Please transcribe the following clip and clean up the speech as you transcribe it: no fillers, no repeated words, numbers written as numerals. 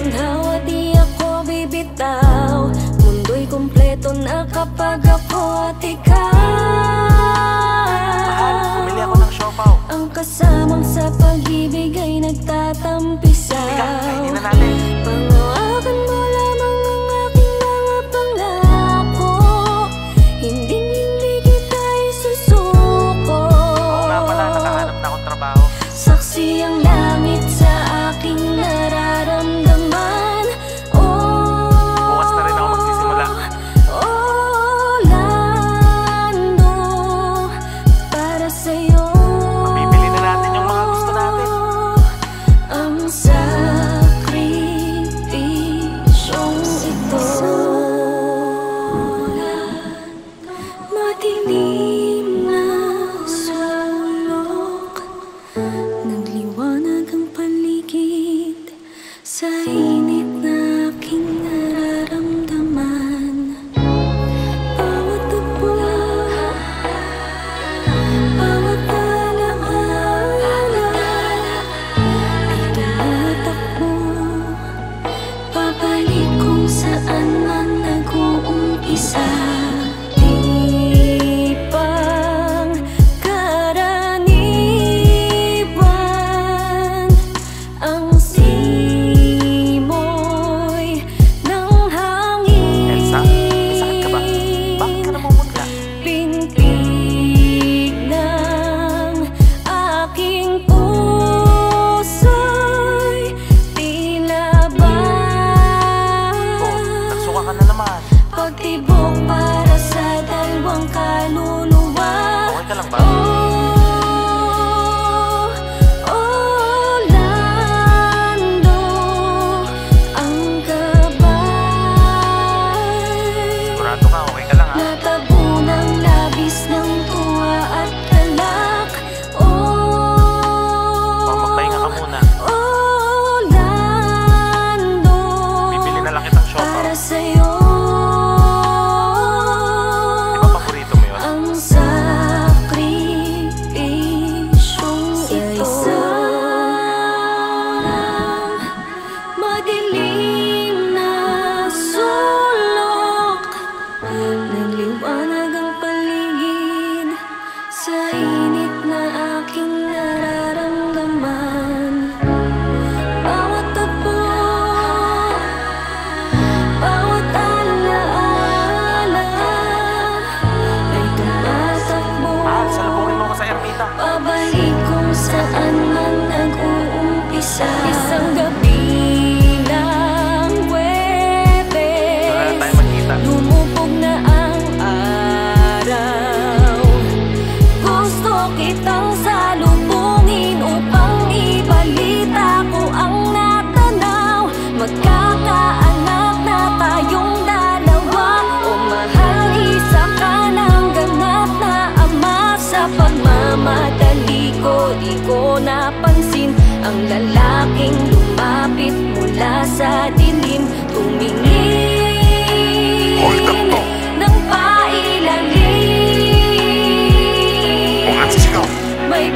ginhawa, di ako bibitaw. Mundo'y kumpleto na kapag ako at ikaw. Mahal, bumili ako ng siopaw. Ang kasamang sa pag-ibig ay nagtatampisaw. Halika, kainin na natin. Pangawakan mo lamang ang aking mga pangako. Hindi kita isusuko. Oo nga pala, nakahanap na akong trabaho. Saksi ang langit sa aking nararamdaman. Bukas na rin ako magsisimula. Orlando, para sa'yo Mabibili na natin yung mga gusto natin. ang sakripisyong ito. Madilim na sulok, nagliwanag ang paligid sa init na aking nararamdaman. Bawat tagpo, bawat alaala ay tumatakbo, pabalik kung saan man nag-uumpisa. Di pang karaniwan ang simoy ng hangin. Elsa, may sakit ka ba? Bakit ka namumutla? Pintig ng aking puso'y tila ba Oh, nagsuka ka na naman. pagtibok para sa dalawang kaluluwa. Okay ka lang ba? Orlando, ang gabay. Sigurado ka, okay ka lang ha? Natabo ng labis ng tuwa at talak. Magpahinga ka muna. Orlando, Bibili na lang kitang siopaw. para sa'yo Di ba paborito mo yun? ang sakripisyong ito. Madilim na sulok, nagliwanag ang paligid sa init na aking nararamdaman. Bawat tagpo, bawat alaala ay tumatakbo, Mahal, salubungin mo ko sa ermita. pabalik kung saan man nag-uumpisa. Isang gabi ng Huwebes, Wala na tayo magkita. lumubog na ang araw. Gusto kitang salubungin upang ibalita ko ang natanaw. Magkakaanak na tayong dalawa. O mahal, isa ka ng ganap na ama. Sa pagmamadali ko, di ko napansin ang lalaking lumapit mula sa dilim. Tumingin Hold up to. ng pailalim. Bukas sigaw. May